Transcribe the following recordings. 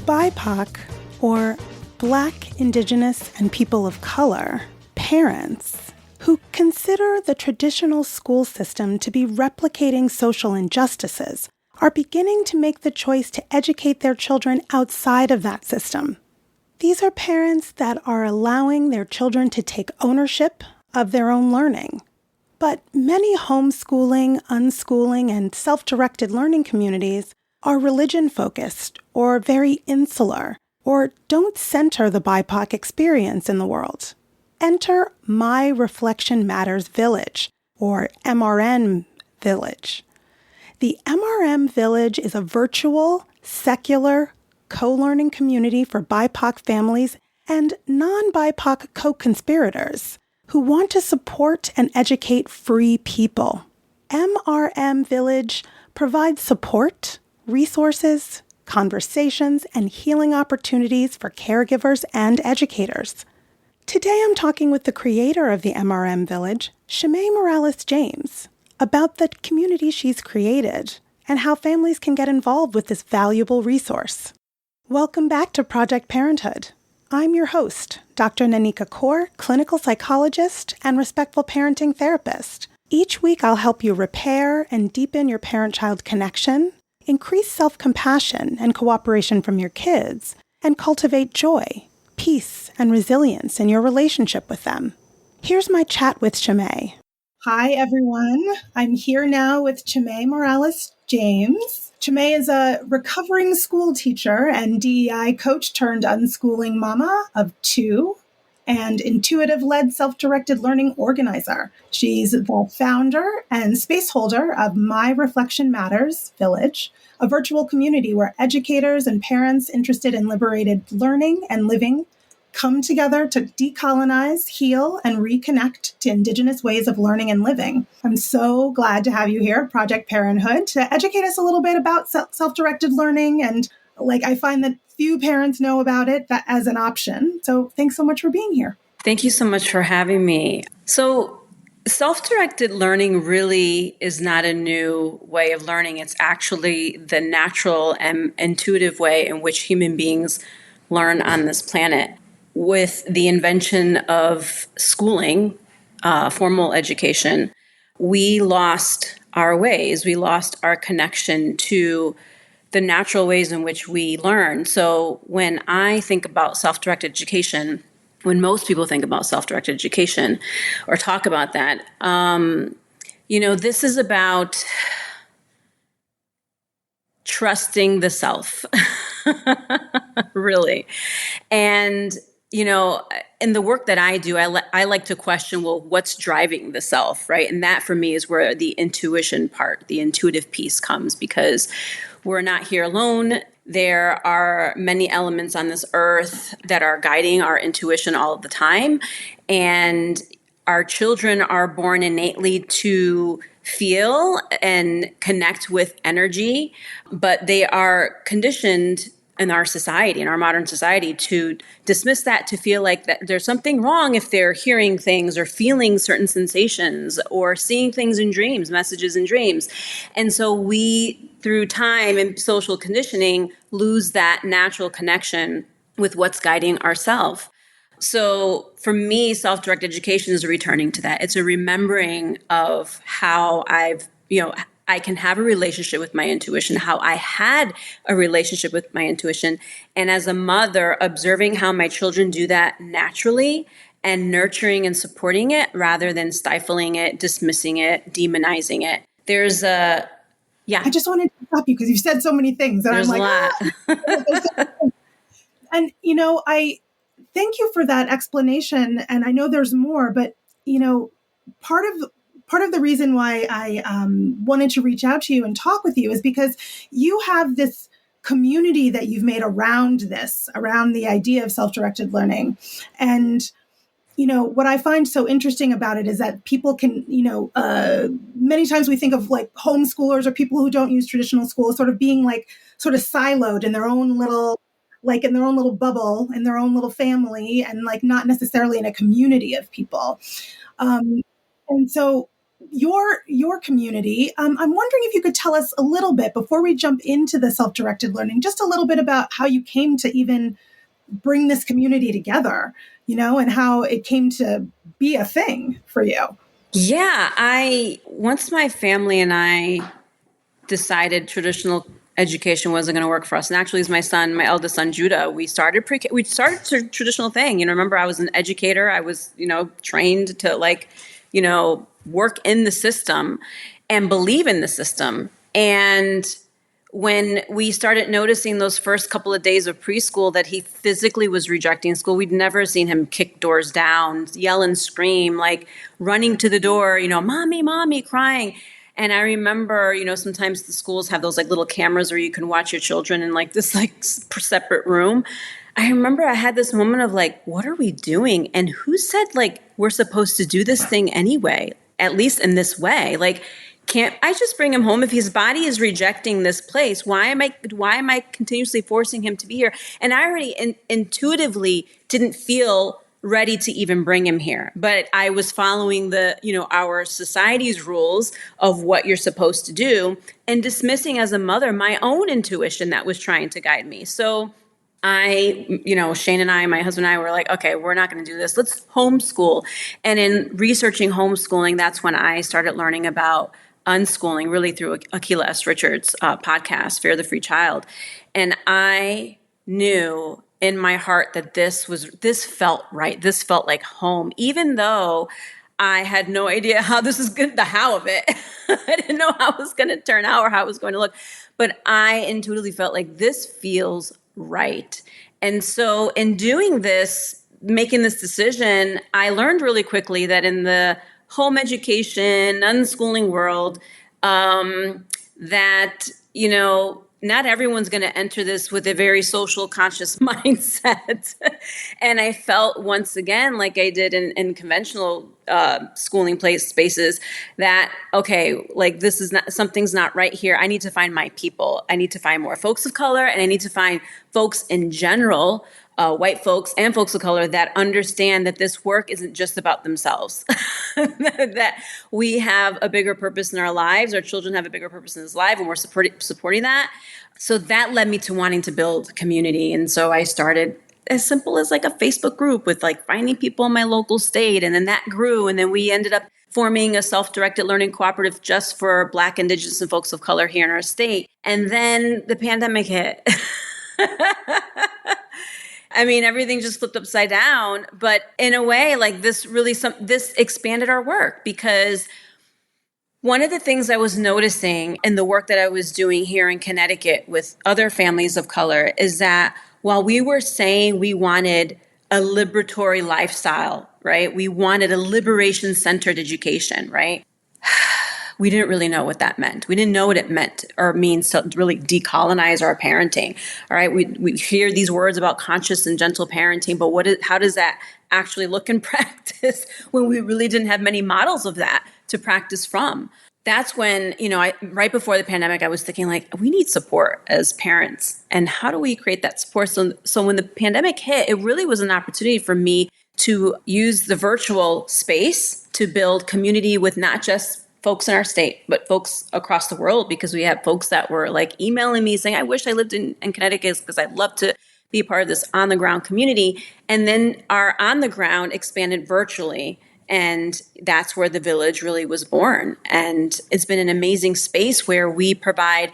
BIPOC, or Black, Indigenous, and People of Color, parents who consider the traditional school system to be replicating social injustices are beginning to make the choice to educate their children outside of that system. These are parents that are allowing their children to take ownership of their own learning. But many homeschooling, unschooling, and self-directed learning communities are religion-focused or very insular, or don't center the BIPOC experience in the world. Enter My Reflection Matters Village, or MRM Village. The MRM Village is a virtual, secular, co-learning community for BIPOC families and non-BIPOC co-conspirators who want to support and educate free people. MRM Village provides support, resources, conversations, and healing opportunities for caregivers and educators. Today I'm talking with the creator of the MRM Village, Chemay Morales-James, about the community she's created and how families can get involved with this valuable resource. Welcome back to Project Parenthood. I'm your host, Dr. Nanika Coor, clinical psychologist and respectful parenting therapist. Each week I'll help you repair and deepen your parent-child connection, increase self-compassion and cooperation from your kids, and cultivate joy, peace, and resilience in your relationship with them. Here's my chat with Chemay. Hi, everyone. I'm here now with Chemay Morales-James. Chemay is a recovering school teacher and DEI coach turned unschooling mama of 2 and intuitive-led self-directed learning organizer. She's the founder and space holder of My Reflection Matters Village, a virtual community where educators and parents interested in liberated learning and living come together to decolonize, heal, and reconnect to Indigenous ways of learning and living. I'm so glad to have you here at Project Parenthood to educate us a little bit about self-directed learning. And I find that few parents know about it as an option. So thanks so much for being here. Thank you so much for having me. So self-directed learning really is not a new way of learning. It's actually the natural and intuitive way in which human beings learn on this planet. With the invention of schooling, formal education, we lost our ways. We lost our connection to the natural ways in which we learn. So when I think about self-directed education, when most people think about self-directed education or talk about that, this is about trusting the self, really. And in the work that I do, I like to question, well, what's driving the self, right? And that for me is where the intuition part, the intuitive piece comes, because we're not here alone. There are many elements on this earth that are guiding our intuition all of the time. And our children are born innately to feel and connect with energy, but they are conditioned in our society, in our modern society, to dismiss that, to feel like that there's something wrong if they're hearing things or feeling certain sensations or seeing things in dreams, messages in dreams. And so we, through time and social conditioning, lose that natural connection with what's guiding ourselves. So for me, self-directed education is a returning to that. It's a remembering of how I can have a relationship with my intuition, how I had a relationship with my intuition. And as a mother, observing how my children do that naturally and nurturing and supporting it rather than stifling it, dismissing it, demonizing it. I just wanted to stop you because you've said so many things. And There's I'm like, a lot. And, I thank you for that explanation. And I know there's more, but, part of the reason why I wanted to reach out to you and talk with you is because you have this community that you've made around the idea of self-directed learning. And, what I find so interesting about it is that people can, many times we think of like homeschoolers or people who don't use traditional school sort of being sort of siloed in their own little bubble, in their own little family, and not necessarily in a community of people. And so your community. I'm wondering if you could tell us a little bit before we jump into the self-directed learning, just a little bit about how you came to even bring this community together, and how it came to be a thing for you. Yeah, once my family and I decided traditional education wasn't going to work for us. And actually, as my eldest son, Judah, we started a traditional thing. Remember, I was an educator. I was, trained to work in the system and believe in the system. And when we started noticing those first couple of days of preschool that he physically was rejecting school, we'd never seen him kick doors down, yell and scream, like running to the door, mommy, mommy, crying. And I remember, sometimes the schools have those little cameras where you can watch your children in this separate room. I remember I had this moment of what are we doing? And who said we're supposed to do this thing anyway, at least in this way? Can't I just bring him home? If his body is rejecting this place, why am I continuously forcing him to be here? And I already intuitively didn't feel ready to even bring him here. But I was following our society's rules of what you're supposed to do and dismissing as a mother my own intuition that was trying to guide me. So Shane and I, my husband and I were like, okay, we're not going to do this. Let's homeschool. And in researching homeschooling, that's when I started learning about unschooling, really through Akilah S. Richards' podcast, Fear the Free Child. And I knew in my heart that this felt right. This felt like home, even though I had no idea how this is good, the how of it. I didn't know how it was going to turn out or how it was going to look. But I intuitively felt like this feels right. And so in doing this, making this decision, I learned really quickly that in the home education, unschooling world, that, not everyone's going to enter this with a very social conscious mindset. And I felt once again, like I did in conventional schooling spaces, that, okay, something's not right here. I need to find my people. I need to find more folks of color, and I need to find folks in general, white folks and folks of color, that understand that this work isn't just about themselves, that we have a bigger purpose in our lives, our children have a bigger purpose in this life, and we're supporting that. So that led me to wanting to build community. And so I started as simple as a Facebook group with finding people in my local state. And then that grew. And then we ended up forming a self-directed learning cooperative just for Black, Indigenous, and folks of color here in our state. And then the pandemic hit. I mean, everything just flipped upside down. But in a way, this expanded our work, because one of the things I was noticing in the work that I was doing here in Connecticut with other families of color is that while we were saying we wanted a liberatory lifestyle, right? We wanted a liberation-centered education, right? We didn't really know what that meant. We didn't know what it meant or means to really decolonize our parenting. All right, we hear these words about conscious and gentle parenting, but how does that actually look in practice when we really didn't have many models of that to practice from? That's when, right before the pandemic, I was thinking we need support as parents, and how do we create that support? So when the pandemic hit, it really was an opportunity for me to use the virtual space to build community with not just folks in our state, but folks across the world, because we have folks that were emailing me saying, I wish I lived in Connecticut because I'd love to be a part of this on the ground community. And then our on the ground expanded virtually. And that's where the village really was born. And it's been an amazing space where we provide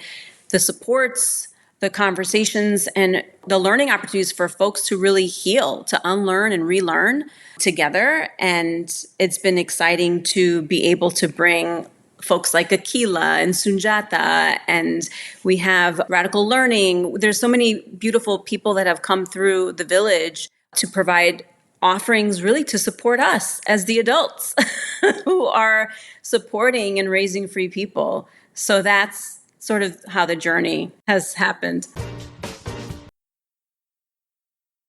the supports, the conversations, and the learning opportunities for folks to really heal, to unlearn and relearn together. And it's been exciting to be able to bring folks like Akilah and Sunjata, and we have Radical Learning. There's so many beautiful people that have come through the village to provide offerings really to support us as the adults who are supporting and raising free people. So that's sort of how the journey has happened.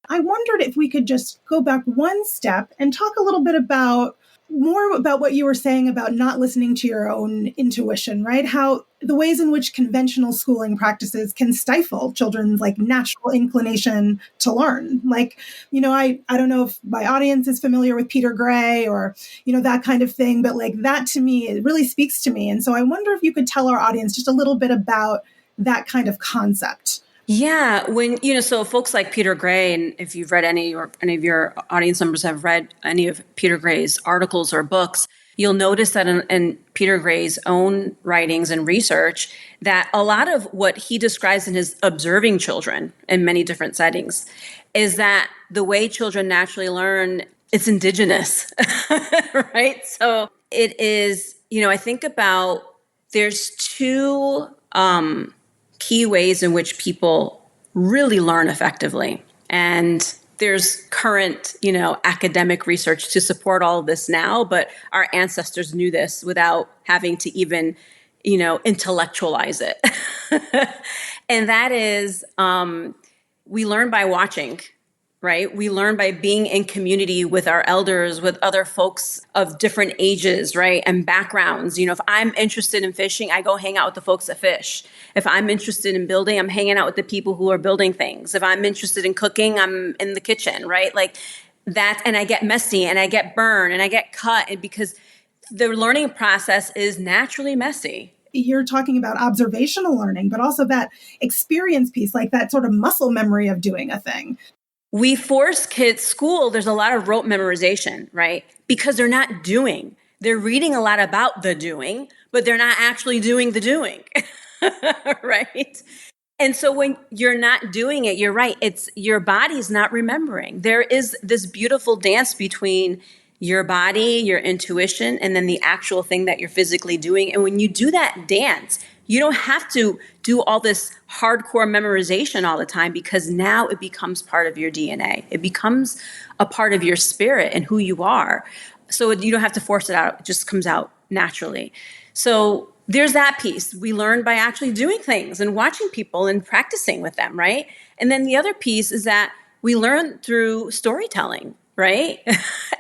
I wondered if we could just go back one step and talk a little bit more about what you were saying about not listening to your own intuition, right? How the ways in which conventional schooling practices can stifle children's like natural inclination to learn. Like, I don't know if my audience is familiar with Peter Gray or, that kind of thing, but like that to me, it really speaks to me. And so I wonder if you could tell our audience just a little bit about that kind of concept. Yeah, so folks like Peter Gray, and if you've read any of your audience members have read any of Peter Gray's articles or books, you'll notice that in Peter Gray's own writings and research, that a lot of what he describes in his observing children in many different settings is that the way children naturally learn, it's indigenous, right? So it is, I think about, there's two key ways in which people really learn effectively. And there's current, academic research to support all of this now, but our ancestors knew this without having to even, intellectualize it. And that is, we learn by watching, right? We learn by being in community with our elders, with other folks of different ages, right? And backgrounds. If I'm interested in fishing, I go hang out with the folks that fish. If I'm interested in building, I'm hanging out with the people who are building things. If I'm interested in cooking, I'm in the kitchen, right? Like that, and I get messy and I get burned and I get cut, and because the learning process is naturally messy. You're talking about observational learning, but also that experience piece, like that sort of muscle memory of doing a thing. We force kids, school, there's a lot of rote memorization, right? Because they're not doing. They're reading a lot about the doing, but they're not actually doing the doing, right? And so when you're not doing it, you're right, it's your body's not remembering. There is this beautiful dance between your body, your intuition, and then the actual thing that you're physically doing. And when you do that dance, you don't have to do all this hardcore memorization all the time, because now it becomes part of your DNA. It becomes a part of your spirit and who you are. So you don't have to force it out. It just comes out naturally. So there's that piece. We learn by actually doing things and watching people and practicing with them, right? And then the other piece is that we learn through storytelling, right?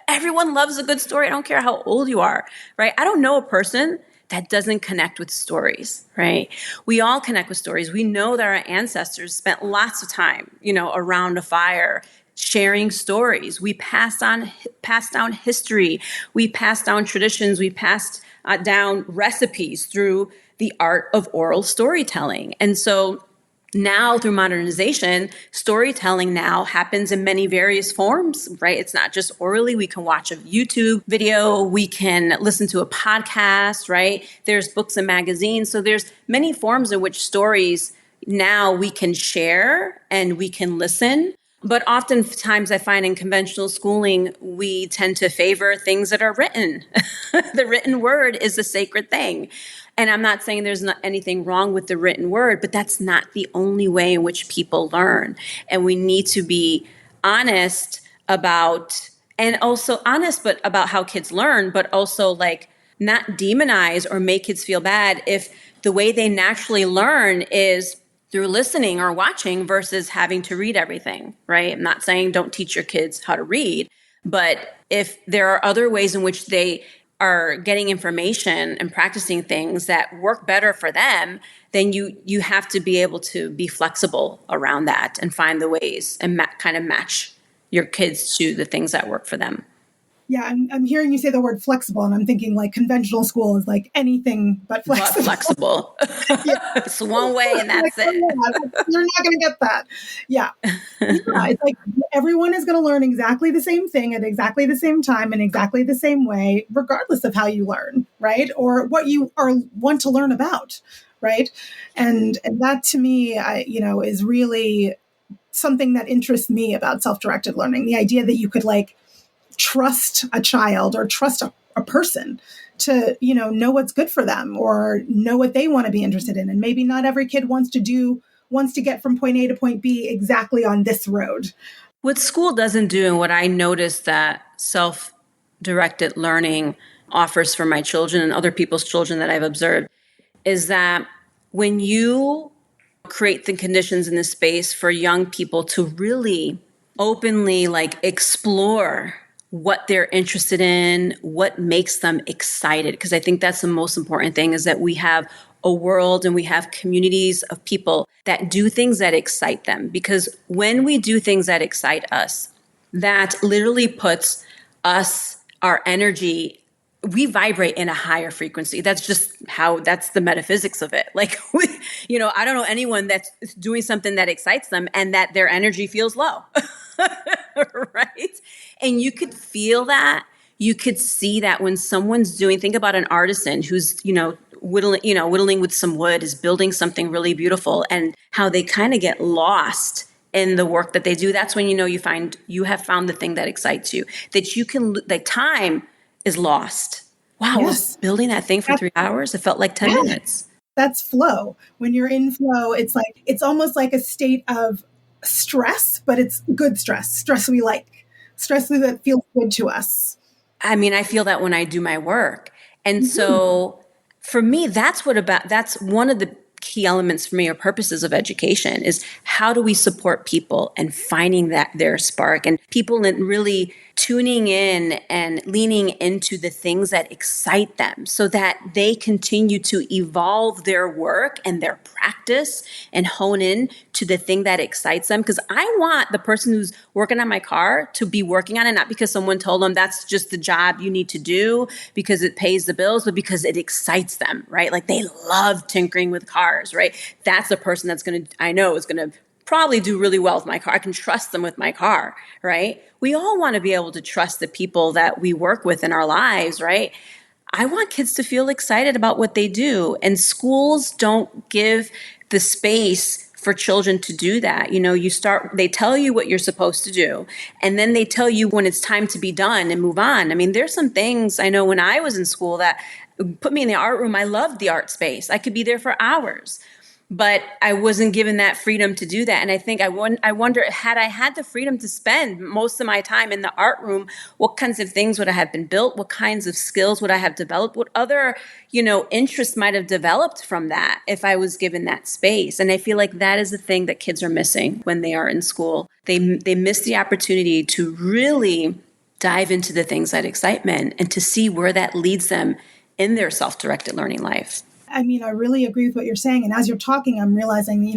Everyone loves a good story. I don't care how old you are, right? I don't know a person that doesn't connect with stories, right? We all connect with stories. We know that our ancestors spent lots of time, around a fire, sharing stories. We passed down history. We passed down traditions. We passed down recipes through the art of oral storytelling. And so now through modernization, storytelling now happens in many various forms, right? It's not just orally. We can watch a YouTube video. We can listen to a podcast, right? There's books and magazines. So there's many forms in which stories now we can share and we can listen. But oftentimes I find in conventional schooling, we tend to favor things that are written. The written word is a sacred thing. And I'm not saying there's not anything wrong with the written word, but that's not the only way in which people learn. And we need to be honest about, and also honest, but about how kids learn, but also like not demonize or make kids feel bad if the way they naturally learn is through listening or watching versus having to read everything, right? I'm not saying don't teach your kids how to read, but if there are other ways in which they are getting information and practicing things that work better for them, then you have to be able to be flexible around that and find the ways and kind of match your kids to the things that work for them. Yeah, I'm hearing you say the word flexible, and I'm thinking like conventional school is like anything but flexible. Flexible. Yeah. It's one way and that's it. You're not going to get that. Yeah. It's like everyone is going to learn exactly the same thing at exactly the same time in exactly the same way, regardless of how you learn, right? Or what you want to learn about, right? And that to me, is really something that interests me about self-directed learning. The idea that you could like trust a child or trust a person to, know what's good for them or know what they want to be interested in. And maybe not every kid wants to get from point A to point B exactly on this road. What school doesn't do, and what I notice that self-directed learning offers for my children and other people's children that I've observed, is that when you create the conditions in the space for young people to really openly explore what they're interested in, what makes them excited. Because I think that's the most important thing, is that we have a world and we have communities of people that do things that excite them. Because when we do things that excite us, that literally puts us, our energy, we vibrate in a higher frequency. That's just that's the metaphysics of it. Like, I don't know anyone that's doing something that excites them and that their energy feels low. Right? And you could feel that. You could see that when someone's think about an artisan who's, whittling with some wood, is building something really beautiful, and how they kind of get lost in the work that they do. That's when, you have found the thing that excites you, that you can, like, time is lost. Wow, I was building that thing for 3 hours. It felt like 10 minutes. That's flow. When you're in flow, it's almost like a state of stress, but it's good stress we like, stress that feels good to us. I mean, I feel that when I do my work. And so for me, that's one of the key elements for me, or purposes of education, is how do we support people and finding that their spark, and people really tuning in and leaning into the things that excite them so that they continue to evolve their work and their practice and hone in to the thing that excites them. Because I want the person who's working on my car to be working on it, not because someone told them that's just the job you need to do because it pays the bills, but because it excites them, right? Like, they love tinkering with cars, right? That's the person I know is going to probably do really well with my car. I can trust them with my car, right? We all want to be able to trust the people that we work with in our lives, right? I want kids to feel excited about what they do, and schools don't give the space for children to do that. They tell you what you're supposed to do, and then they tell you when it's time to be done and move on. I mean, there's some things I know when I was in school that put me in the art room. I loved the art space. I could be there for hours. But I wasn't given that freedom to do that. And I think I wonder, had I had the freedom to spend most of my time in the art room, what kinds of things would I have been built? What kinds of skills would I have developed? What other, interests might have developed from that if I was given that space? And I feel like that is the thing that kids are missing when they are in school. They miss the opportunity to really dive into the things that excite them and to see where that leads them in their self-directed learning life. I mean, I really agree with what you're saying. And as you're talking, I'm realizing,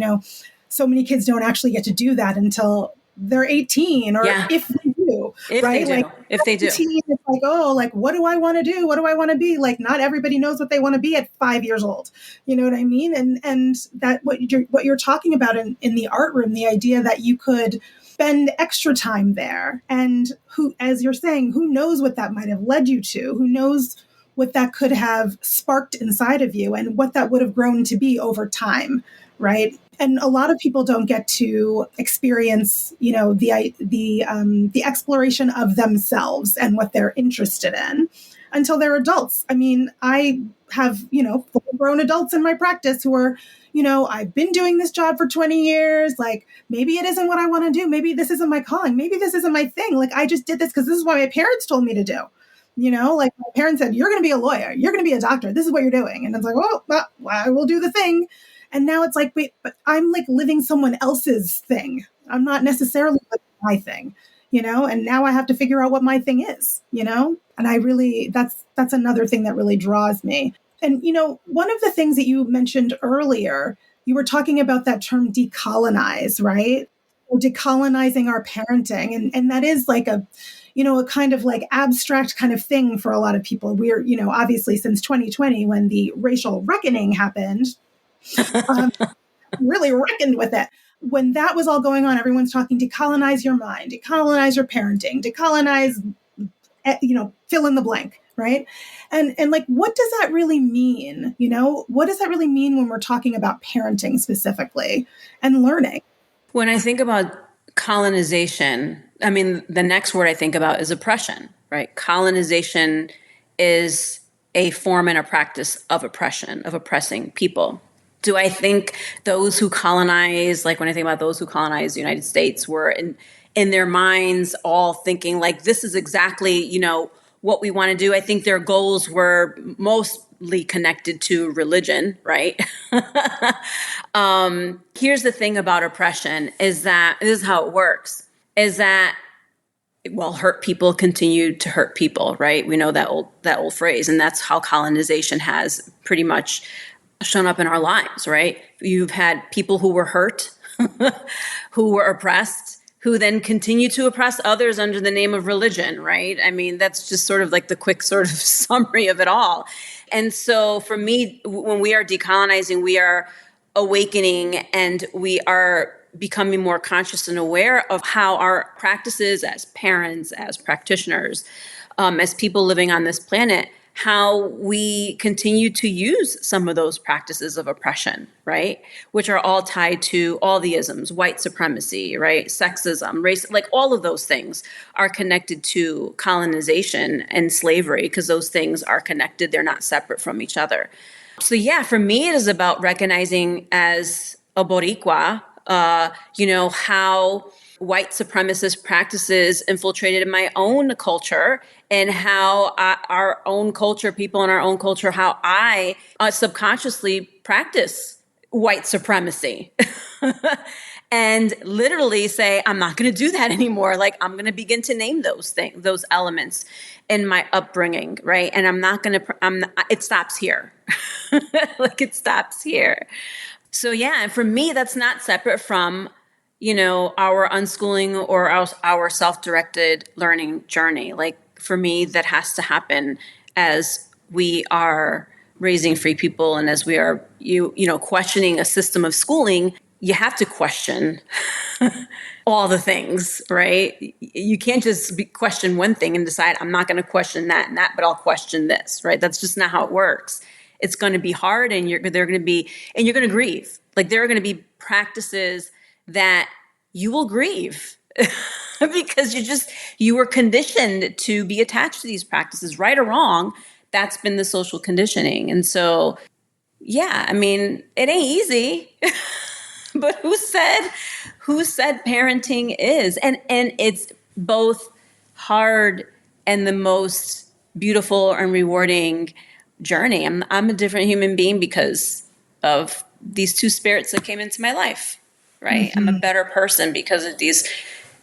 so many kids don't actually get to do that until they're 18, or if they do, right? If they do. It's like, what do I want to do? What do I want to be? Like, not everybody knows what they want to be at 5 years old. You know what I mean? And that what you're talking about in the art room, the idea that you could spend extra time there, and as you're saying, who knows what that might have led you to? Who knows what that could have sparked inside of you and what that would have grown to be over time, right? And a lot of people don't get to experience, the exploration of themselves and what they're interested in until they're adults. I mean, I have, full-grown adults in my practice who are, I've been doing this job for 20 years. Like, maybe it isn't what I want to do. Maybe this isn't my calling. Maybe this isn't my thing. Like, I just did this because this is what my parents told me to do. Like, my parents said, you're going to be a lawyer. You're going to be a doctor. This is what you're doing. And it's like, well, I will do the thing. And now it's like, wait, but I'm like living someone else's thing. I'm not necessarily living my thing, and now I have to figure out what my thing is, and I really, that's another thing that really draws me. And, one of the things that you mentioned earlier, you were talking about that term decolonize, right? Decolonizing our parenting. And that is like a kind of like abstract kind of thing for a lot of people. We're, obviously since 2020, when the racial reckoning happened, really reckoned with it. When that was all going on, everyone's talking decolonize your mind, decolonize your parenting, decolonize, fill in the blank, right? And like, what does that really mean? What does that really mean when we're talking about parenting specifically and learning? When I think about colonization, I mean, the next word I think about is oppression, right? Colonization is a form and a practice of oppression, of oppressing people. Do I think those who colonize, like when I think about those who colonize the United States, were in their minds all thinking like, this is exactly, what we want to do? I think their goals were mostly connected to religion, right? Here's the thing about oppression is that this is how it works, is that, well, hurt people continue to hurt people, right? We know that old phrase, and that's how colonization has pretty much shown up in our lives, right? You've had people who were hurt, who were oppressed, who then continue to oppress others under the name of religion, right? I mean, that's just sort of like the quick sort of summary of it all. And so for me, when we are decolonizing, we are awakening and we are becoming more conscious and aware of how our practices as parents, as practitioners, as people living on this planet, how we continue to use some of those practices of oppression, right? Which are all tied to all the isms, white supremacy, right? Sexism, race, like all of those things are connected to colonization and slavery because those things are connected. They're not separate from each other. So yeah, for me, it is about recognizing as a Boricua, how white supremacist practices infiltrated in my own culture and how our own culture, people in our own culture, how I subconsciously practice white supremacy and literally say, I'm not going to do that anymore. Like I'm going to begin to name those things, those elements in my upbringing. Right. And it stops here. Like it stops here. So yeah, and for me, that's not separate from, our unschooling or our self-directed learning journey. Like for me, that has to happen as we are raising free people and as we are, questioning a system of schooling. You have to question all the things, right? You can't just question one thing and decide, I'm not going to question that and that, but I'll question this, right? That's just not how it works. It's going to be hard and you're going to grieve. Like there are going to be practices that you will grieve because you were conditioned to be attached to these practices, right or wrong. That's been the social conditioning. And so, yeah, I mean, it ain't easy, but who said parenting is? And it's both hard and the most beautiful and rewarding journey. I'm a different human being because of these two spirits that came into my life, right? Mm-hmm. I'm a better person because of these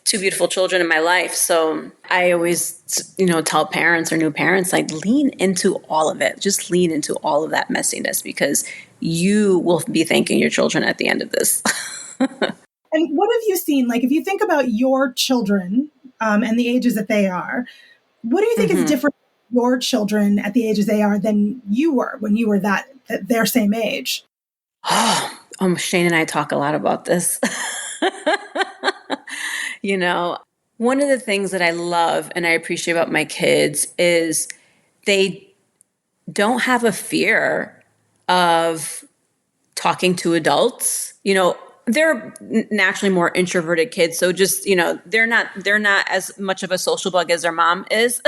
two beautiful children in my life. So I always, tell parents or new parents, like lean into all of it. Just lean into all of that messiness because you will be thanking your children at the end of this. And what have you seen? Like if you think about your children and the ages that they are, what do you think is different your children at the ages they are than you were when you were their same age? Shane and I talk a lot about this. One of the things that I love and I appreciate about my kids is they don't have a fear of talking to adults. They're naturally more introverted kids. So just, they're not as much of a social bug as their mom is.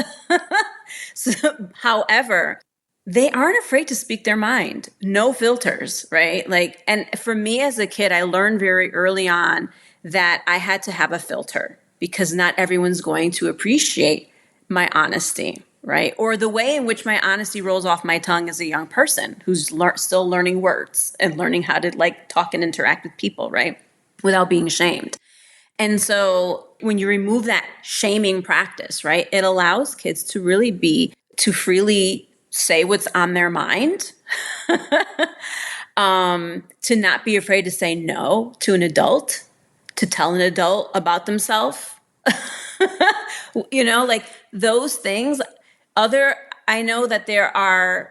So, however, they aren't afraid to speak their mind. No filters, right? Like, and for me as a kid, I learned very early on that I had to have a filter because not everyone's going to appreciate my honesty, right? Or the way in which my honesty rolls off my tongue as a young person who's still learning words and learning how to talk and interact with people, right? Without being shamed. And so when you remove that shaming practice, right, it allows kids to really to freely say what's on their mind, to not be afraid to say no to an adult, to tell an adult about themselves, those things. I know that there are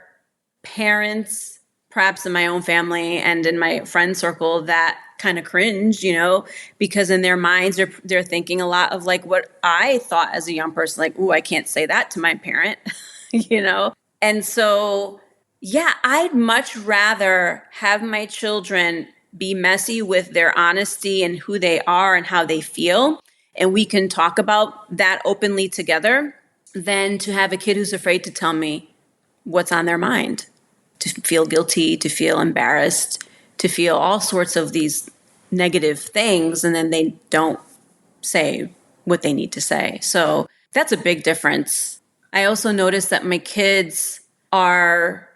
parents, perhaps in my own family and in my friend circle, that kind of cringe, because in their minds they're thinking a lot of what I thought as a young person, ooh, I can't say that to my parent, And so, yeah, I'd much rather have my children be messy with their honesty and who they are and how they feel, and we can talk about that openly together, than to have a kid who's afraid to tell me what's on their mind, to feel guilty, to feel embarrassed, to feel all sorts of these negative things, and then they don't say what they need to say. So that's a big difference. I also noticed that my kids are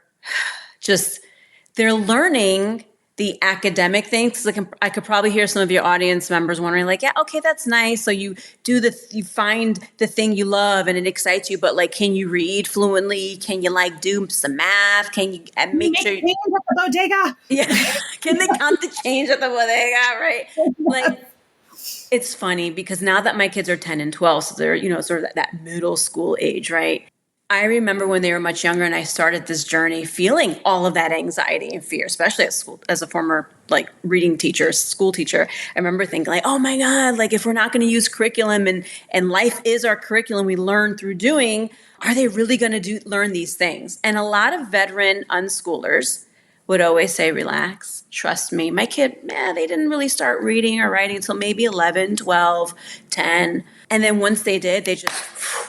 they're learning the academic things. Like I could probably hear some of your audience members wondering like, yeah, okay, that's nice. So you you find the thing you love and it excites you, but like, can you read fluently? Can you like do some math? Can you make sure? Change at the bodega? Yeah. Can they count the change at the bodega? Right. Like, it's funny because now that my kids are 10 and 12, so they're, sort of that middle school age, right? I remember when they were much younger and I started this journey feeling all of that anxiety and fear, especially at school, as a former like reading teacher, school teacher. I remember thinking like, oh my God, like if we're not going to use curriculum and life is our curriculum, we learn through doing, are they really going to learn these things? And a lot of veteran unschoolers would always say, relax, trust me. My kid, they didn't really start reading or writing until maybe 11, 12, 10. And then once they did, they just...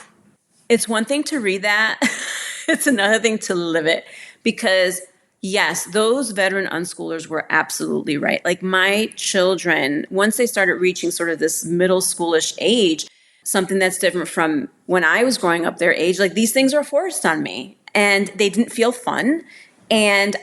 It's one thing to read that. It's another thing to live it. Because yes, those veteran unschoolers were absolutely right. Like my children, once they started reaching sort of this middle schoolish age, something that's different from when I was growing up their age, like these things were forced on me and they didn't feel fun. And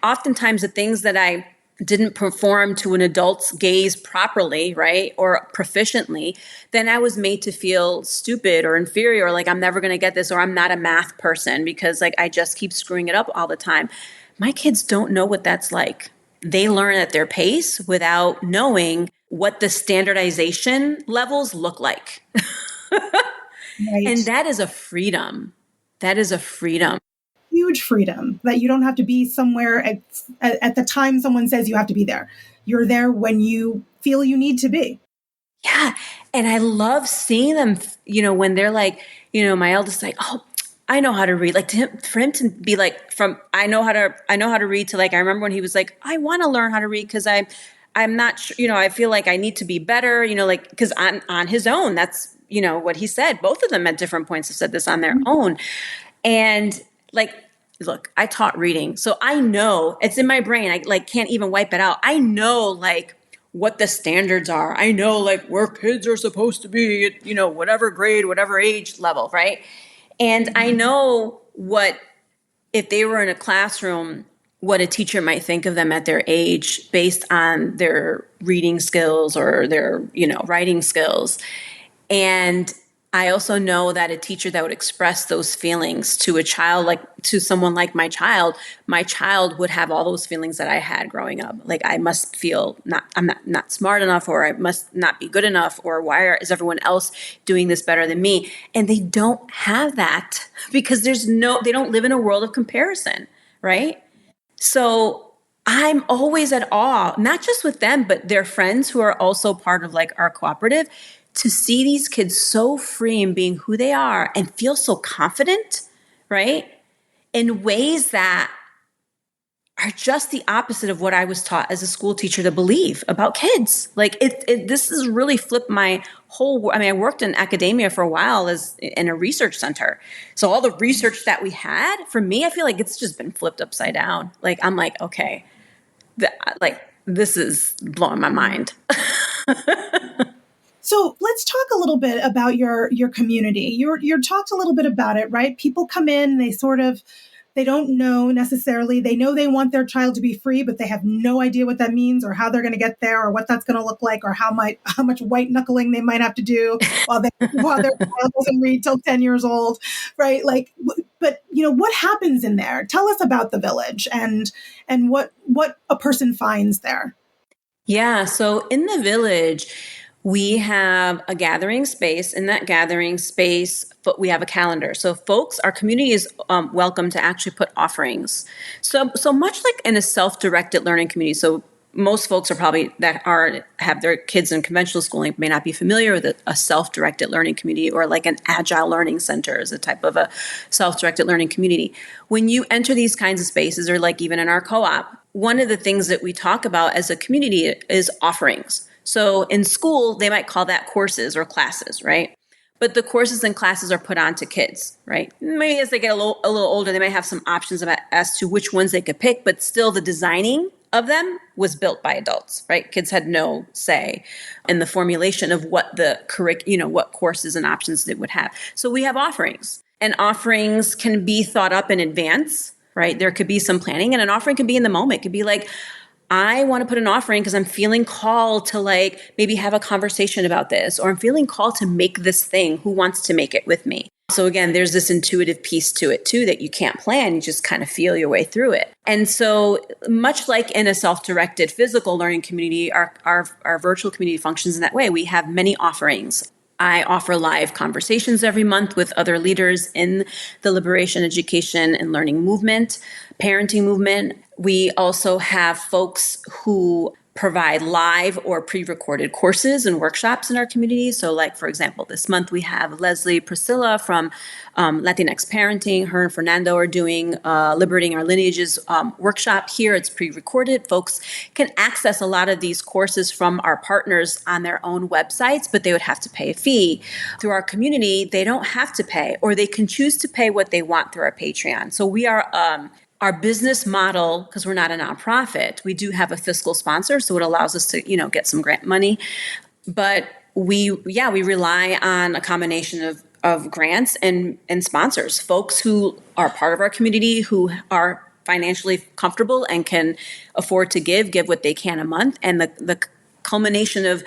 oftentimes the things that I didn't perform to an adult's gaze properly, right, or proficiently, then I was made to feel stupid or inferior, or like I'm never going to get this, or I'm not a math person because like I just keep screwing it up all the time. My kids don't know what that's like. They learn at their pace without knowing what the standardization levels look like. Right. And that is a freedom. That is a freedom. Huge freedom that you don't have to be somewhere at the time someone says you have to be there. You're there when you feel you need to be. Yeah. And I love seeing them, when they're like, my eldest like, oh, I know how to read. Like for him to be like from, I know how to read to like, I remember when he was like, I want to learn how to read because I'm not sure, I feel like I need to be better, like, because on his own, that's, what he said. Both of them at different points have said this on their own. And like, look, I taught reading, so I know it's in my brain. I like can't even wipe it out. I know like what the standards are. I know like where kids are supposed to be at, whatever grade, whatever age level, right? And I know what, if they were in a classroom, what a teacher might think of them at their age based on their reading skills or their, writing skills. And I also know that a teacher that would express those feelings to a child, like to someone like my child would have all those feelings that I had growing up. Like I must feel I'm not smart enough, or I must not be good enough, or why is everyone else doing this better than me? And they don't have that because they don't live in a world of comparison, right? So I'm always at awe, not just with them, but their friends who are also part of like our cooperative, to see these kids so free in being who they are and feel so confident, right? In ways that are just the opposite of what I was taught as a school teacher to believe about kids. Like this has really flipped my whole, I worked in academia for a while in a research center. So all the research that we had, for me, I feel like it's just been flipped upside down. Like, I'm like, okay, this is blowing my mind. So let's talk a little bit about your community. You talked a little bit about it, right? People come in, they don't know necessarily. They know they want their child to be free, but they have no idea what that means or how they're going to get there or what that's going to look like or how much white knuckling they might have to do while their child doesn't read till 10 years old, right? Like, but what happens in there? Tell us about the village and what a person finds there. Yeah. So in the village, we have a gathering space. In that gathering space, but we have a calendar. So our community is welcome to actually put offerings. So much like in a self-directed learning community. So most folks are probably have their kids in conventional schooling may not be familiar with a self-directed learning community, or like an agile learning center is a type of a self-directed learning community. When you enter these kinds of spaces, or like even in our co-op, one of the things that we talk about as a community is offerings. So in school, they might call that courses or classes, right? But the courses and classes are put on to kids, right? Maybe as they get a little older, they might have some options as to which ones they could pick, but still the designing of them was built by adults, right? Kids had no say in the formulation of what what courses and options they would have. So we have offerings, and offerings can be thought up in advance, right? There could be some planning, and an offering could be in the moment. It could be like, I want to put an offering because I'm feeling called to like maybe have a conversation about this, or I'm feeling called to make this thing. Who wants to make it with me? So again, there's this intuitive piece to it too that you can't plan. You just kind of feel your way through it. And so much like in a self-directed physical learning community, our virtual community functions in that way. We have many offerings. I offer live conversations every month with other leaders in the liberation, education, and learning movement, parenting movement. We also have folks who provide live or pre-recorded courses and workshops in our community. So like, for example, this month we have Leslie Priscilla from Latinx Parenting. Her and Fernando are doing Liberating Our Lineages workshop here. It's pre-recorded. Folks can access a lot of these courses from our partners on their own websites, but they would have to pay a fee. Through our community, they don't have to pay, or they can choose to pay what they want through our Patreon. So we are our business model, because we're not a nonprofit, we do have a fiscal sponsor, so it allows us to, get some grant money. But we rely on a combination of grants and sponsors, folks who are part of our community, who are financially comfortable and can afford to give what they can a month. And the culmination of,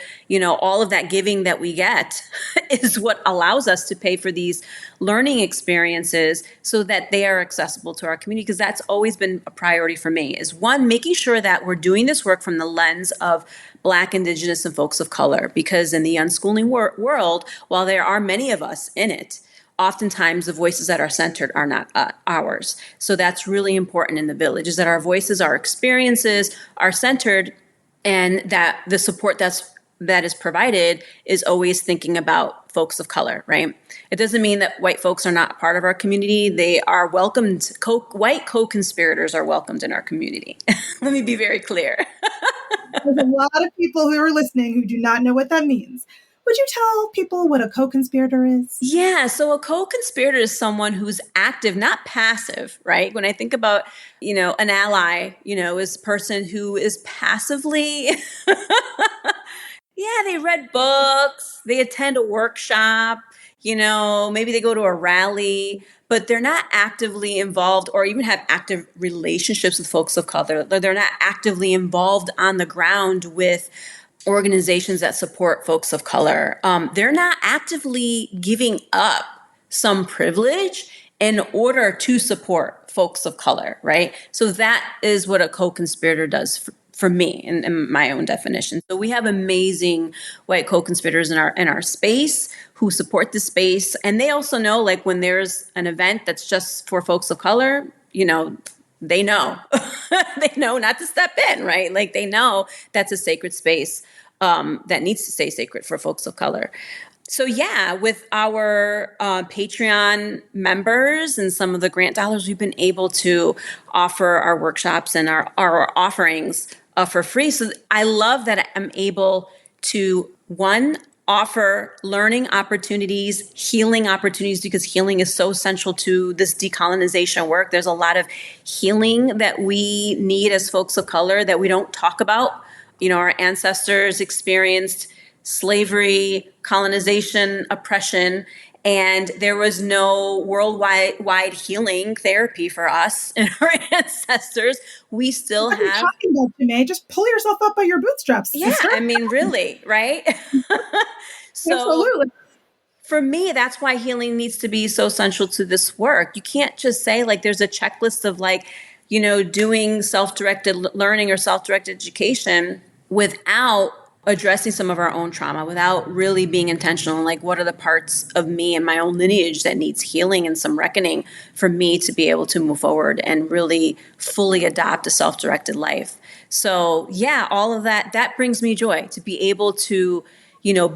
all of that giving that we get is what allows us to pay for these learning experiences so that they are accessible to our community. Because that's always been a priority for me, is one, making sure that we're doing this work from the lens of Black, Indigenous, and folks of color. Because in the unschooling world, while there are many of us in it, oftentimes the voices that are centered are not ours. So that's really important in the village, is that our voices, our experiences are centered, and that the support that is provided is always thinking about folks of color, right? It doesn't mean that white folks are not part of our community. They are welcomed. White co-conspirators are welcomed in our community. Let me be very clear. There's a lot of people who are listening who do not know what that means. Would you tell people what a co-conspirator is? Yeah, so a co-conspirator is someone who's active, not passive, right? When I think about, an ally, is a person who is passively, they read books, they attend a workshop, maybe they go to a rally, but they're not actively involved or even have active relationships with folks of color. They're not actively involved on the ground with organizations that support folks of color. They're not actively giving up some privilege in order to support folks of color, right? So that is what a co-conspirator does for me in my own definition. So we have amazing white co-conspirators in our space who support the space. And they also know, like, when there's an event that's just for folks of color, they know. They know not to step in, right? Like, they know that's a sacred space that needs to stay sacred for folks of color. So with our Patreon members and some of the grant dollars, we've been able to offer our workshops and our offerings for free. So I love that I'm able to, one, offer learning opportunities, healing opportunities, because healing is so central to this decolonization work. There's a lot of healing that we need as folks of color that we don't talk about. Our ancestors experienced slavery, colonization, oppression, and there was no worldwide healing therapy for us and our ancestors. We still what have. What are you talking about, Chemay? Just pull yourself up by your bootstraps, sister. Yeah, I mean, really, right? So, absolutely. For me, that's why healing needs to be so central to this work. You can't just say, like, there's a checklist of, like, doing self-directed learning or self-directed education without addressing some of our own trauma, without really being intentional. Like, what are the parts of me and my own lineage that needs healing and some reckoning for me to be able to move forward and really fully adopt a self-directed life? So all of that brings me joy to be able to,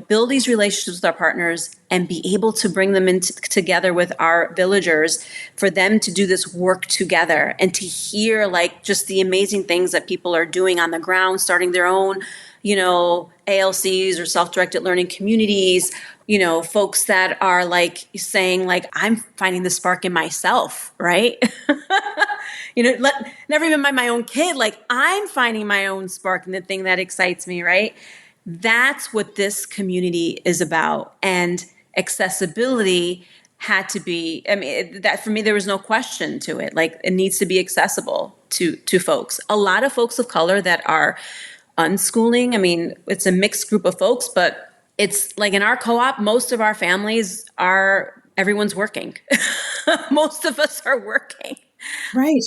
build these relationships with our partners and be able to bring them in together with our villagers, for them to do this work together and to hear, like, just the amazing things that people are doing on the ground, starting their own, ALCs or self-directed learning communities, folks that are, like, saying, like, I'm finding the spark in myself, right? Never even my own kid, like, I'm finding my own spark in the thing that excites me, right? That's what this community is about. And accessibility had to be, I mean, that for me, there was no question to it. Like, it needs to be accessible to folks. A lot of folks of color that are unschooling, I mean, it's a mixed group of folks, but it's like in our co-op, most of our families everyone's working. Most of us are working. Right.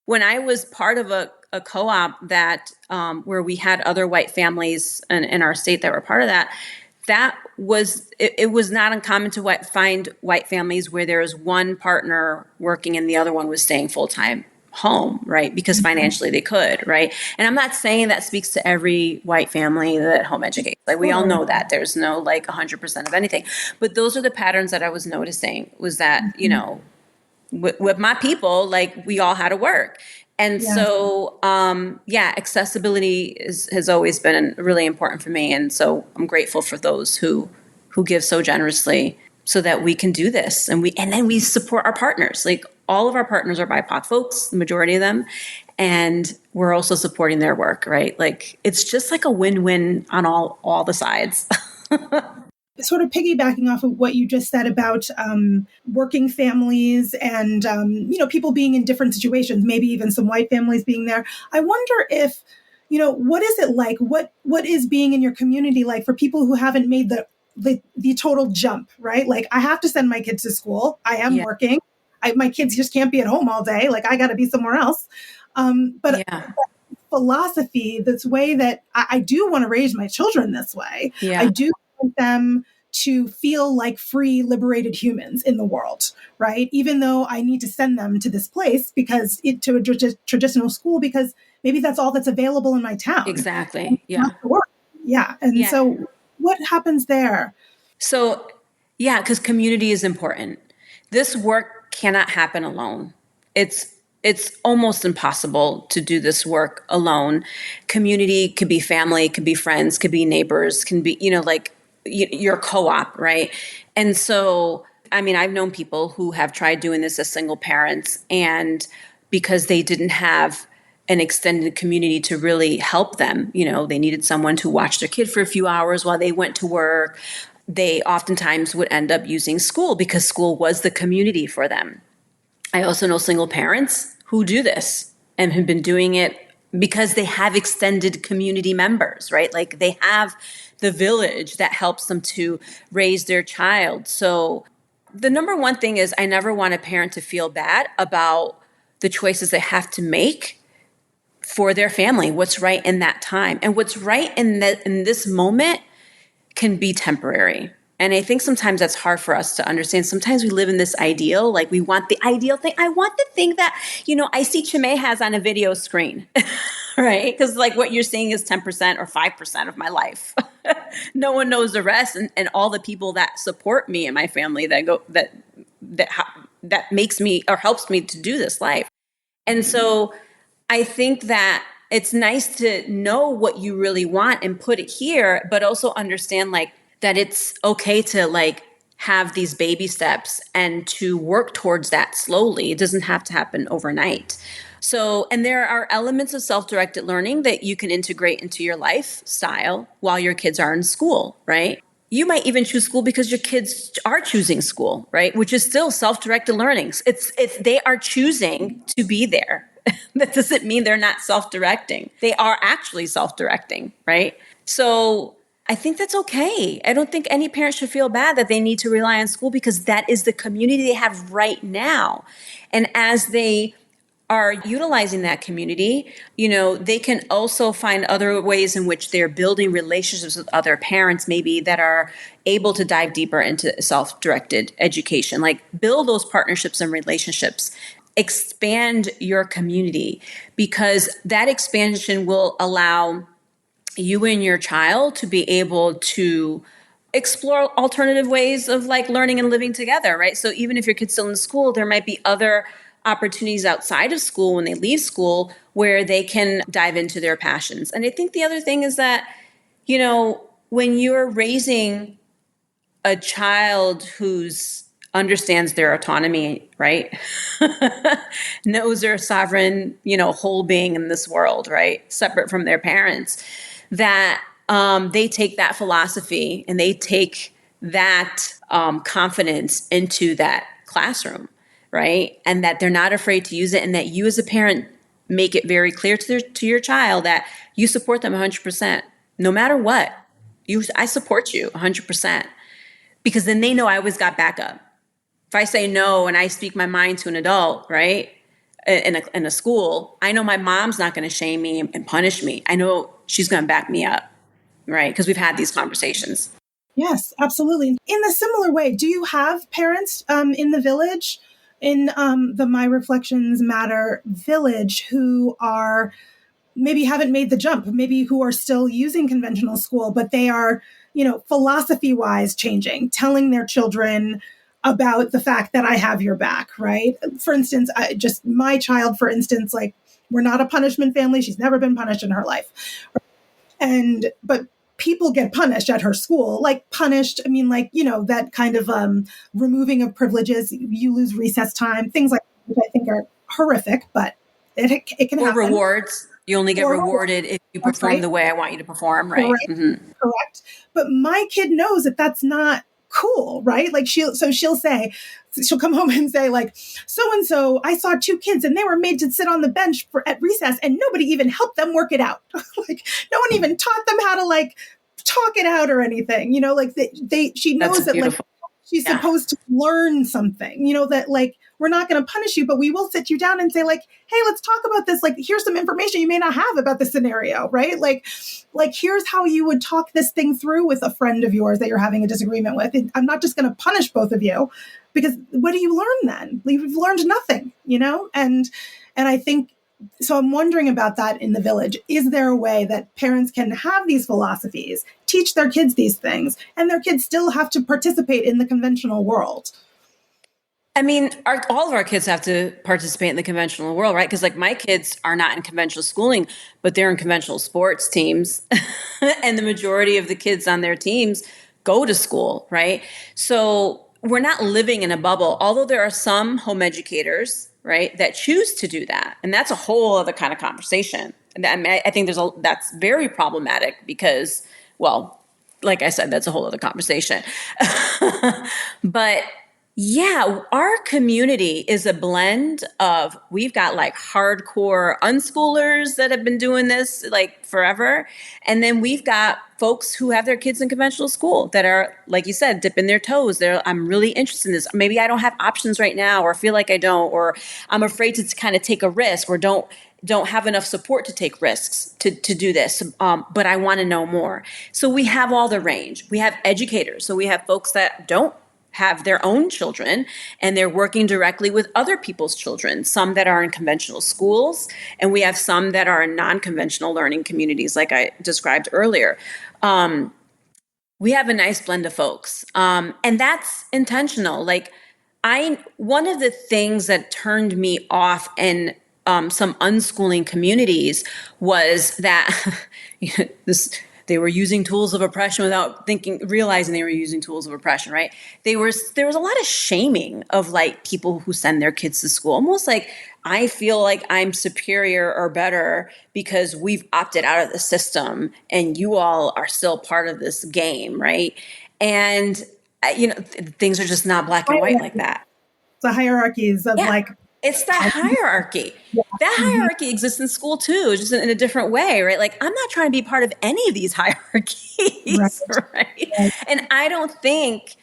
When I was part of a co-op that where we had other white families in our state that were part of that, it was not uncommon to find white families where there was one partner working and the other one was staying full-time home, right? Because financially they could, right? And I'm not saying that speaks to every white family that home educates. Like, we all know that there's no like 100% of anything, but those are the patterns that I was noticing, was that, you know, with my people, like, we all had to work. And so, accessibility has always been really important for me. And so I'm grateful for those who give so generously so that we can do this. And then we support our partners. Like, all of our partners are BIPOC folks, the majority of them. And we're also supporting their work, right? Like, it's just like a win-win on all the sides. Sort of piggybacking off of what you just said about working families and, people being in different situations, maybe even some white families being there. I wonder if, what is it like? What is being in your community like for people who haven't made the total jump, right? Like, I have to send my kids to school. I am working. My kids just can't be at home all day. Like, I got to be somewhere else. But philosophy, this way that I do want to raise my children this way. I do want them to feel like free, liberated humans in the world, right? Even though I need to send them to this place to a traditional school, because maybe that's all that's available in my town. Exactly. So what happens there? So, because community is important. This work cannot happen alone. It's almost impossible to do this work alone. Community could be family, could be friends, could be neighbors, can be, your co-op, right? And so, I mean, I've known people who have tried doing this as single parents, and because they didn't have an extended community to really help them, they needed someone to watch their kid for a few hours while they went to work. They oftentimes would end up using school because school was the community for them. I also know single parents who do this and have been doing it because they have extended community members, right? Like, they have the village that helps them to raise their child. So the number one thing is, I never want a parent to feel bad about the choices they have to make for their family, what's right in that time. And what's right in this moment can be temporary. And I think sometimes that's hard for us to understand. Sometimes we live in this ideal, like, we want the ideal thing. I want the thing that, I see Chemay has on a video screen, right? Because, like, what you're seeing is 10% or 5% of my life. No one knows the rest. And all the people that support me and my family that makes me or helps me to do this life. And so I think that it's nice to know what you really want and put it here, but also understand, like, that it's okay to, like, have these baby steps and to work towards that slowly. It doesn't have to happen overnight. So, and there are elements of self-directed learning that you can integrate into your lifestyle while your kids are in school, right? You might even choose school because your kids are choosing school, right? Which is still self-directed learning. It's they are choosing to be there. That doesn't mean they're not self-directing. They are actually self-directing, right? So I think that's okay. I don't think any parent should feel bad that they need to rely on school, because that is the community they have right now. And as they are utilizing that community, they can also find other ways in which they're building relationships with other parents, maybe, that are able to dive deeper into self-directed education. Like, build those partnerships and relationships. Expand your community, because that expansion will allow you and your child to be able to explore alternative ways of, like, learning and living together, right? So even if your kid's still in school, there might be other opportunities outside of school when they leave school where they can dive into their passions. And I think the other thing is that, when you're raising a child who's understands their autonomy, right? Knows they're a sovereign, whole being in this world, right? Separate from their parents, that they take that philosophy and they take that confidence into that classroom, right? And that they're not afraid to use it, and that you as a parent make it very clear to your child that you support them 100%, no matter what. I support you 100%, because then they know I always got backup. If I say no and I speak my mind to an adult, right, in a school, I know my mom's not going to shame me and punish me. I know she's going to back me up, right? Because we've had these conversations. Yes, absolutely. In a similar way, do you have parents in the village, in the My Reflections Matter village, who are maybe haven't made the jump, maybe who are still using conventional school, but they are, philosophy-wise changing, telling their children about the fact that I have your back, right? For instance, my child, for instance, like, we're not a punishment family. She's never been punished in her life. But people get punished at her school, like punished. I mean, like, that kind of removing of privileges. You lose recess time, things like that, which I think are horrific, but it can happen. Or rewards. You only get rewarded if you perform the way I want you to perform, right? Correct. Mm-hmm. Correct. But my kid knows that that's not cool, right? Like she'll come home and say, like, so-and-so, I saw two kids and they were made to sit on the bench at recess and nobody even helped them work it out. Like, no one even taught them how to, like, talk it out or anything, like she knows that, like, she's supposed to learn something, that, like, we're not going to punish you, but we will sit you down and say, like, hey, let's talk about this. Like, here's some information you may not have about the scenario, right? Like here's how you would talk this thing through with a friend of yours that you're having a disagreement with. And I'm not just going to punish both of you, because what do you learn then? You've learned nothing, And I think, so I'm wondering about that in the village. Is there a way that parents can have these philosophies, teach their kids these things, and their kids still have to participate in the conventional world? I mean, all of our kids have to participate in the conventional world, right? Because, like, my kids are not in conventional schooling, but they're in conventional sports teams. And the majority of the kids on their teams go to school, right? So we're not living in a bubble, although there are some home educators, right, that choose to do that. And that's a whole other kind of conversation. And I think that's very problematic because, well, like I said, that's a whole other conversation. But yeah, our community is a blend of, we've got, like, hardcore unschoolers that have been doing this, like, forever. And then we've got folks who have their kids in conventional school that are, like you said, dipping their toes. I'm really interested in this. Maybe I don't have options right now, or feel like I don't, or I'm afraid to kind of take a risk, or don't have enough support to take risks to do this. But I want to know more. So we have all the range. We have educators. So we have folks that don't have their own children and they're working directly with other people's children, some that are in conventional schools, and we have some that are in non-conventional learning communities, like I described earlier. We have a nice blend of folks, and that's intentional. Like, one of the things that turned me off in some unschooling communities was that they were using tools of oppression without realizing they were using tools of oppression, right? There was a lot of shaming of, like, people who send their kids to school, almost like I feel like I'm superior or better because we've opted out of the system and you all are still part of this game, right? And, things are just not black and white like that. The hierarchies of, like, it's that hierarchy. Yeah. That hierarchy exists in school too, just in a different way, right? Like, I'm not trying to be part of any of these hierarchies, right? And I don't think,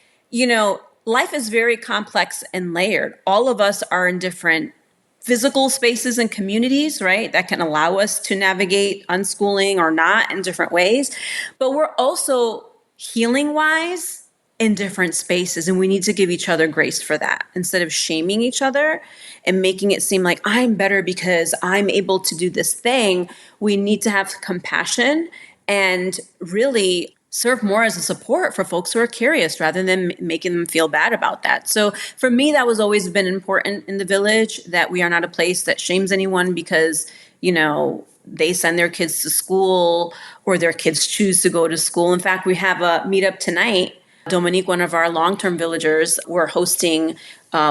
life is very complex and layered. All of us are in different physical spaces and communities, right, that can allow us to navigate unschooling or not in different ways. But we're also, healing-wise, in different spaces, and we need to give each other grace for that instead of shaming each other and making it seem like I'm better because I'm able to do this thing. We need to have compassion and really serve more as a support for folks who are curious rather than making them feel bad about that. So for me, that was always been important in the village, that we are not a place that shames anyone because, they send their kids to school or their kids choose to go to school. In fact, we have a meetup tonight. Dominique, one of our long-term villagers, we're hosting,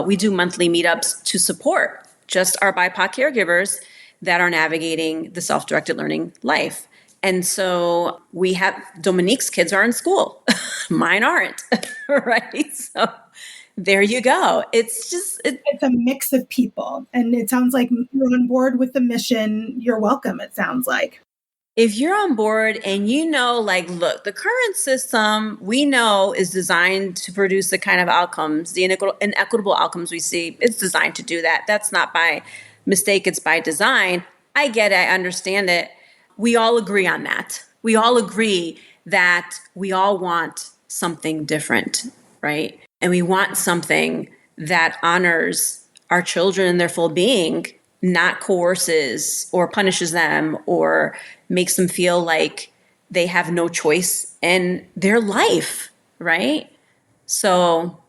we do monthly meetups to support just our BIPOC caregivers that are navigating the self-directed learning life. And so we have Dominique's kids are in school. Mine aren't, right? So there you go. It's a mix of people. And it sounds like you're on board with the mission. You're welcome, it sounds like. If you're on board and look, the current system we know is designed to produce the kind of outcomes, the inequitable outcomes we see, it's designed to do that. That's not by mistake, it's by design. I get it, I understand it. We all agree on that. We all agree that we all want something different, right? And we want something that honors our children in their full being, not coerces or punishes them or makes them feel like they have no choice in their life, right? So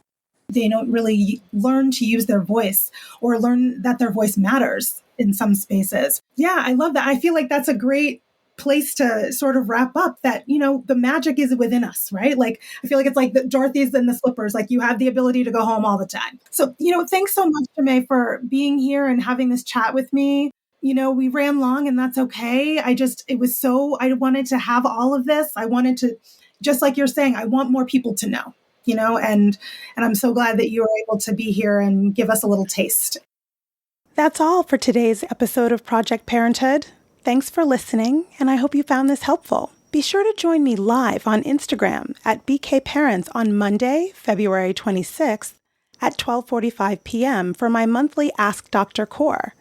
they don't really learn to use their voice or learn that their voice matters in some spaces. Yeah, I love that. I feel like that's a great place to sort of wrap up that, the magic is within us, right? Like, I feel like it's like the Dorothy's and the slippers, like you have the ability to go home all the time. So, thanks so much, Chemay, for being here and having this chat with me. We ran long and that's okay. I wanted to have all of this. I wanted to, just like you're saying, I want more people to know, and I'm so glad that you were able to be here and give us a little taste. That's all for today's episode of Project Parenthood. Thanks for listening, and I hope you found this helpful. Be sure to join me live on Instagram at BK Parents on Monday, February 26th at 12:45 p.m. for my monthly Ask Dr. Coor.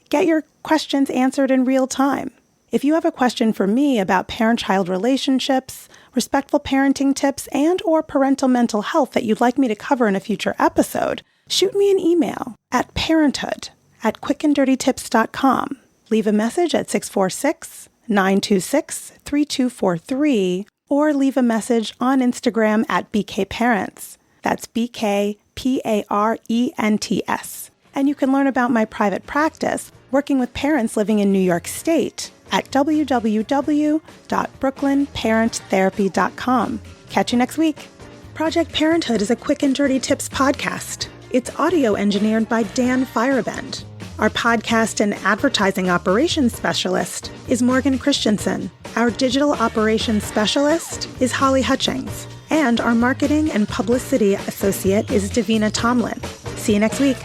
Get your questions answered in real time. If you have a question for me about parent-child relationships, respectful parenting tips, and or parental mental health that you'd like me to cover in a future episode, shoot me an email at parenthood@quickanddirtytips.com. Leave a message at 646-926-3243 or leave a message on Instagram at BK Parents. That's BKPARENTS. And you can learn about my private practice working with parents living in New York State at www.brooklynparenttherapy.com. Catch you next week. Project Parenthood is a Quick and Dirty Tips podcast. It's audio engineered by Dan Firebend. Our podcast and advertising operations specialist is Morgan Christensen. Our digital operations specialist is Holly Hutchings. And our marketing and publicity associate is Davina Tomlin. See you next week.